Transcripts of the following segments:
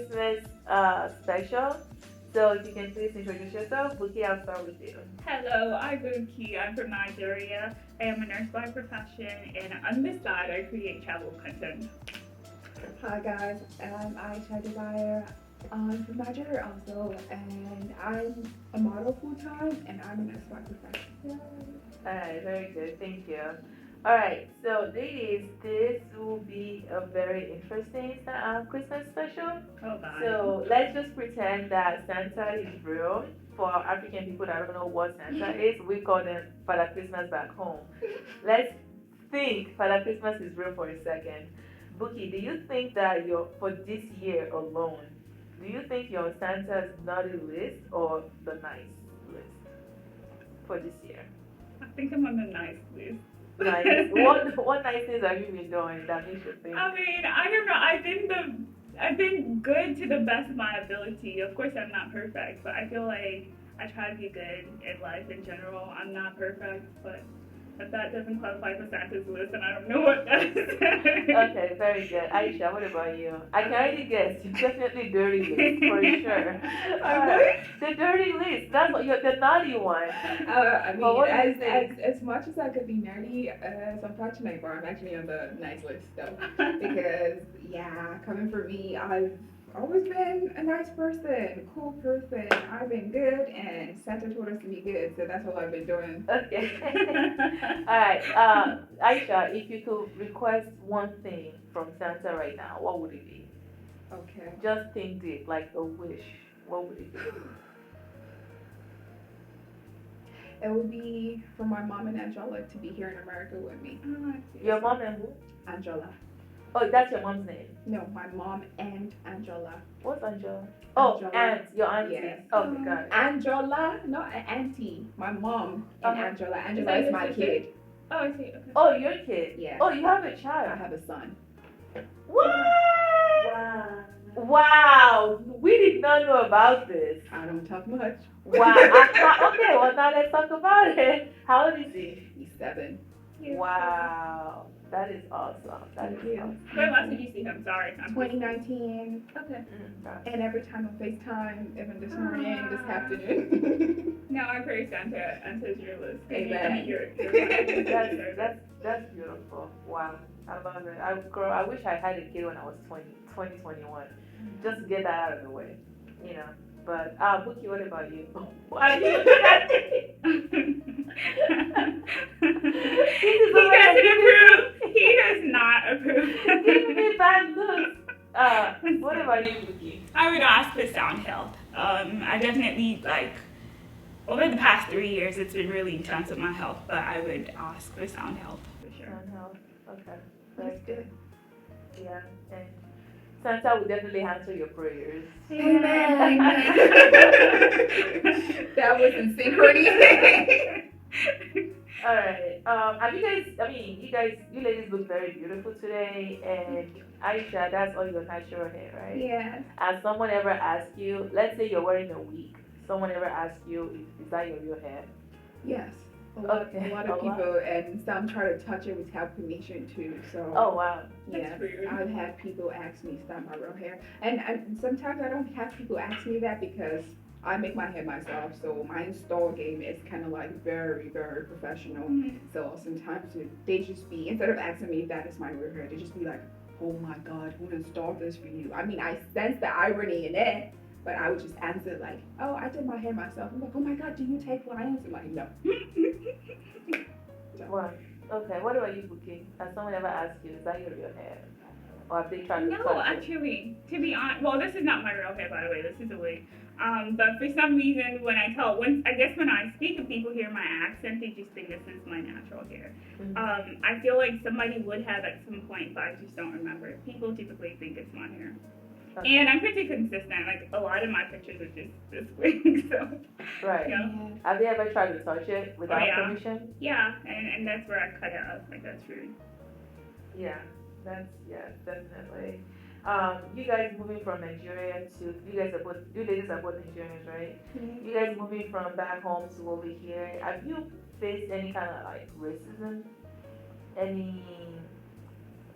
Christmas special. So if you can please introduce yourself, Buki, I'll start with you. Hello, I'm Buki. I'm from Nigeria. I am a nurse by profession, and on this side, I create travel content. Hi guys, I'm Aisha Desire. I'm from Nigeria also, and I'm a model full time, and I'm an expert professional. Alright, very good. Thank you. Alright, so ladies, this will be a very interesting Christmas special. Oh, God. So let's just pretend that Santa is real. For African people that don't know what Santa is, we call them Father Christmas back home. Let's think Father Christmas is real for a second. Buki, do you think that for this year alone, do you think you're on Santa's naughty list or the nice list for this year? I think I'm on the nice list. Nice. What nice things have you been doing that makes you think? I mean, I don't know. I've been good to the best of my ability. Of course, I'm not perfect, but I feel like I try to be good in life in general. I'm not perfect, but if that doesn't qualify for Santa's list, then I don't know what does. Okay, very good. Aisha, what about you? I can already guess. You're definitely dirty list, for sure. The dirty list. That's what you're the naughty one. I mean, what do you think? as much as I could be nerdy, sometimes tonight, but I'm actually on the nice list though. Because, yeah, coming from me, I've always been a nice person, cool person. I've been good, and Santa told us to be good, so that's all I've been doing. Okay. Alright, Aisha, if you could request one thing from Santa right now, what would it be? Okay. Just think deep, like a wish. What would it be? It would be for my mom and Angela to be here in America with me. Your mom and who? Angela. Oh, that's your mom's name. No, my mom and Angela. What's Angela? Oh, Angela. aunt. Your auntie. Yes. Oh, my God. Angela, not an auntie. My mom and Angela. Angela that is your my sister? kid. Oh, I see. Okay. Oh, your kid. Yeah. Oh, you have a I child. have a son. What? Wow. Wow. We did not know about this. I don't talk much. Wow. Okay, well, now let's talk about it. How old is he? He's 7. Wow. That is awesome. That is Thank you. awesome. When last did you see him? Sorry. 2019. Okay. Okay. And every time on FaceTime, even this morning, this afternoon. Now I pray Santa enters your list. Amen. That's beautiful. Wow. I love it. Girl, I wish I had a kid when I was 21. Just to get that out of the way. You know. But, Buki, what about you? Why are you looking at me? He doesn't approve. He does not approve. Give me bad looks. What about you, Buki? I would ask for sound health. I definitely over the past 3 years, it's been really intense with my health, but I would ask for sound health for sure. Sound health. Okay. That's good. Yeah. And Santa will definitely answer your prayers. Amen. That was in synchrony. Alright. You ladies look very beautiful today. And Aisha, that's all your natural hair, right? Yes. Has someone ever asked you, let's say you're wearing a wig, someone ever asked you, is that your real hair? Yes. A lot of Oh, people, and some try to touch it without permission too. So. Oh, wow. Yes, That's weird. I've had people ask me, is that my real hair? And sometimes I don't have people ask me that because I make my hair myself. So my install game is kind of like very, very professional. Mhm. So sometimes they just be, instead of asking me if that is my real hair, they just be like, oh my God, who installed this for you? I mean, I sense the irony in it, but I would just answer like, oh, I did my hair myself. I'm like, oh my God, do you take clients? I'm like, no. Wow. Okay, what about you, Buki? Has someone ever asked you, is that your real hair? Or have they tried to No, touch it? actually, to be honest, well, this is not my real hair, by the way. This is a wig. But for some reason, when I speak and people hear my accent, they just think this is my natural hair. Mhm. I feel like somebody would have at some point, but I just don't remember. People typically think it's my hair. Okay. And I'm pretty consistent. Like, a lot of my pictures are just this wig, so. Right. Yeah. Have they ever tried to touch it without yeah. permission? Yeah, and that's where I cut it up. Like, that's rude. Yeah, definitely. You guys moving from Nigeria to you ladies are both Nigerians, right? Mm-hmm. You guys moving from back home to over here. Have you faced any kind of like racism?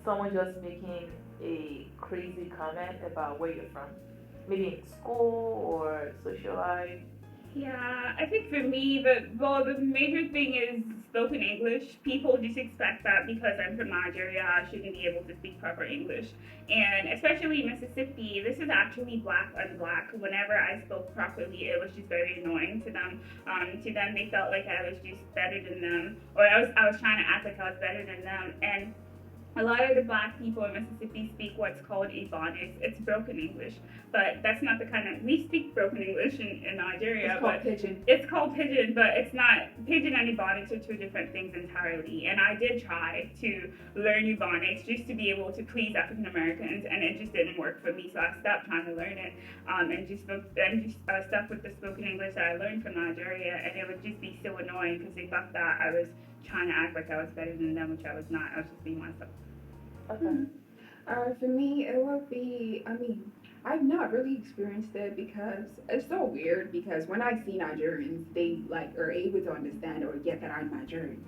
Someone just making a crazy comment about where you're from? maybe in school or social life? Yeah, I think for me, the major thing is spoken English. People just expect that because I'm from Nigeria, I shouldn't be able to speak proper English. And especially in Mississippi, this is actually black on black. Whenever I spoke properly, it was just very annoying to them. To them, they felt like I was just better than them, or I was trying to act like I was better than them. And a lot of the black people in Mississippi speak what's called Ebonics. It's broken English, but that's not the kind of we speak broken English in Nigeria. It's but called pigeon. It's called pidgin, but it's not. Pidgin and Ebonics are two different things entirely. And I did try to learn Ebonics just to be able to please African Americans, and it just didn't work for me. So I stopped trying to learn it, and just stuck with the spoken English that I learned from Nigeria. And it would just be so annoying because they thought that I was trying to act like I was better than them, which I was not. I was just being myself. Okay. For me, it would be, I mean, I've not really experienced it because it's so weird because when I see Nigerians, they like are able to understand or get that I'm Nigerian.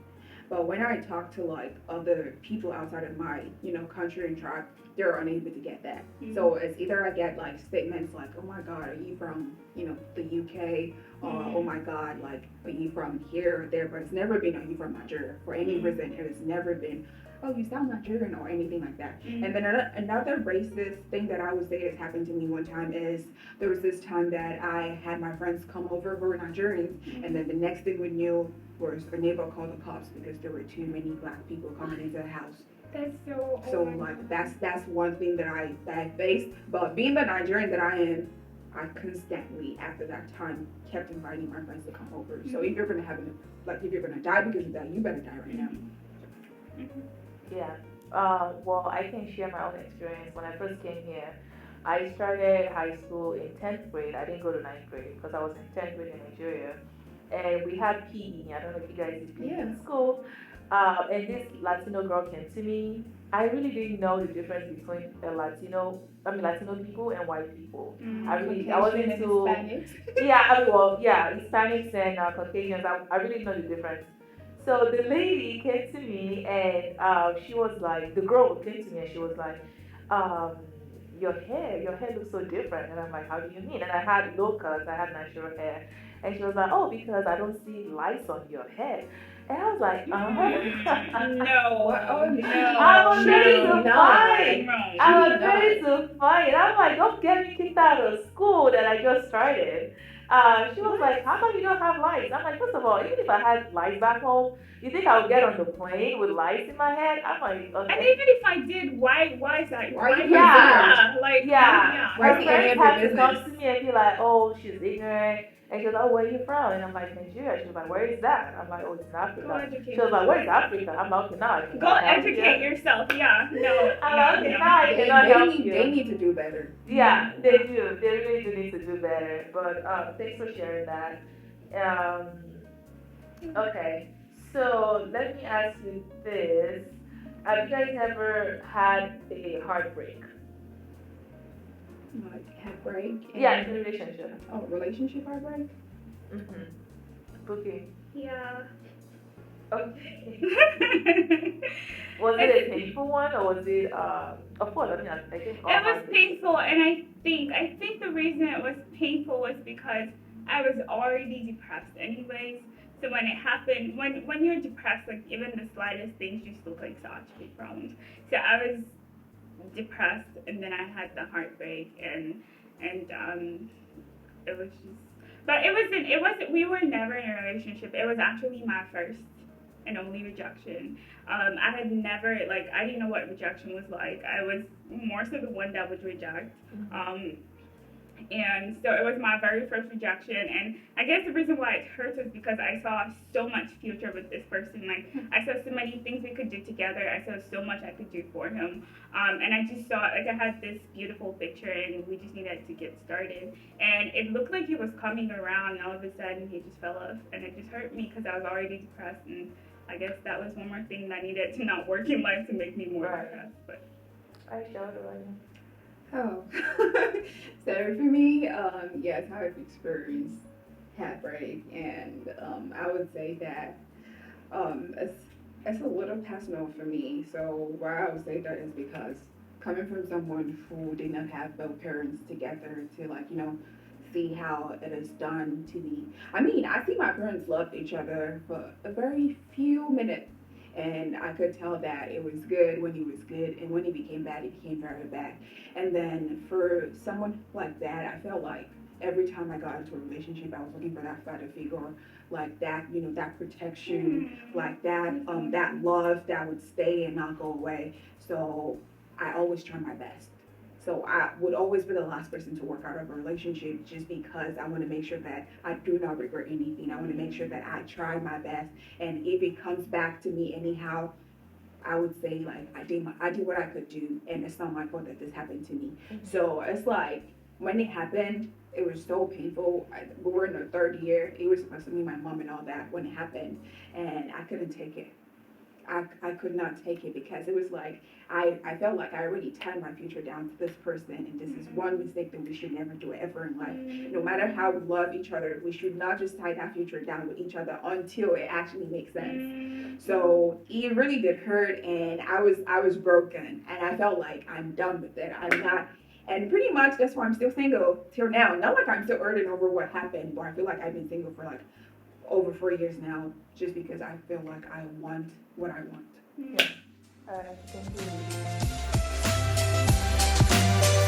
But when I talk to like other people outside of my, country and tribe, they're unable to get that. Mm-hmm. So it's either I get like statements like, "Oh my God, are you from, the UK?" Or "Oh my God, like, are you from here or there?" But it's never been, "Are you from Nigeria?" For any reason, it has never been, "Oh, you sound Nigerian," or anything like that. Mm-hmm. And then another racist thing that I would say has happened to me one time is there was this time that I had my friends come over who were Nigerians, and then the next thing we knew was a neighbor called the cops because there were too many black people coming into the house. That's so. So like that's one thing that I faced. But being the Nigerian that I am, I constantly after that time kept inviting my friends to come over. So if you're gonna if you're gonna die because of that, you better die right now. Yeah. Well, I can share my own experience. When I first came here, I started high school in 10th grade. I didn't go to 9th grade because I was in 10th grade in Nigeria. And we had PE. I don't know if you guys did PE in school. And this Latino girl came to me. I really didn't know the difference between Latino people and white people. I wasn't too. Yeah, Hispanics and Caucasians. I really didn't know the difference. So the lady came to me and she was like, the girl came to me and she was like, um, your hair looks so different. And I'm like, how do you mean? And I had low cuts, I had natural hair. And she was like, oh, because I don't see lights on your head. And I was like, No. Oh, no. I was ready to fight. No. I was ready to fight. I'm like, don't get me kicked out of school that I just started. She was like, how come you don't have lights? I'm like, first of all, even if I had lights back home, you think I would get on the plane with lights in my head? I'm like, okay. And even if I did, why is that? Yeah. Like, Yeah. Why Her is it any friends of your had to come business? to me and be like, oh, she's ignorant. And she was like, oh, where are you from? And I'm like, Nigeria. She was like, where is that? I'm like, oh, it's in Go Africa. educate She was like, where's Africa? I'm like, okay, now I Go educate yourself. Yeah. No. I'm like, okay, now I They, cannot help need, you. they need to do better. Yeah, they do. They really do need to do better. But thanks for sharing that. Okay, so let me ask you this. Have you guys ever had a heartbreak? Like heartbreak. Yeah, in a relationship. Oh, relationship heartbreak. Okay. Yeah. Okay. Was it a painful one or was it of course, I mean I think all It was heartbreaks- painful, and I think the reason it was painful was because I was already depressed anyways. So when it happened, when you're depressed, like even the slightest things just look like such big problems. So I was depressed, and then I had the heartbreak, and it was just. But it wasn't. We were never in a relationship. It was actually my first and only rejection. I had never I didn't know what rejection was like. I was more so the one that would reject. And so it was my very first rejection, and I guess the reason why it hurts was because I saw so much future with this person. Like I saw so many things we could do together. I saw so much I could do for him, and I just saw I had this beautiful picture, and we just needed to get started. And it looked like he was coming around, and all of a sudden he just fell off, and it just hurt me because I was already depressed, and I guess that was one more thing that needed to not work in life to make me more depressed. But I showed her. Oh, so for me, yes, I've experienced heartbreak, and I would say that it's a little personal for me. So why I would say that is because coming from someone who did not have both parents together to like, see how it is done to me. I mean, I see my parents loved each other for a very few minutes. And I could tell that it was good when he was good, and when he became bad, he became very bad. And then for someone like that, I felt like every time I got into a relationship, I was looking for that father figure, like that, that protection, like that love that would stay and not go away. So I always try my best. So I would always be the last person to work out of a relationship just because I want to make sure that I do not regret anything. I want to make sure that I try my best. And if it comes back to me anyhow, I would say like I did what I could do, and it's not my fault that this happened to me. So it's like when it happened, it was so painful. We were in the third year. It was supposed to be my mom and all that when it happened, and I couldn't take it. I could not take it because it was like I felt like I already tied my future down to this person, and this is one mistake that we should never do ever in life. No matter how we love each other, we should not just tie that future down with each other until it actually makes sense. So it really did hurt, and I was broken, and I felt like I'm done with it. I'm not. And pretty much that's why I'm still single till now. Not like I'm still hurting over what happened, but I feel like I've been single for like over 4 years now, just because I feel like I want what I want. Yeah. Thank you.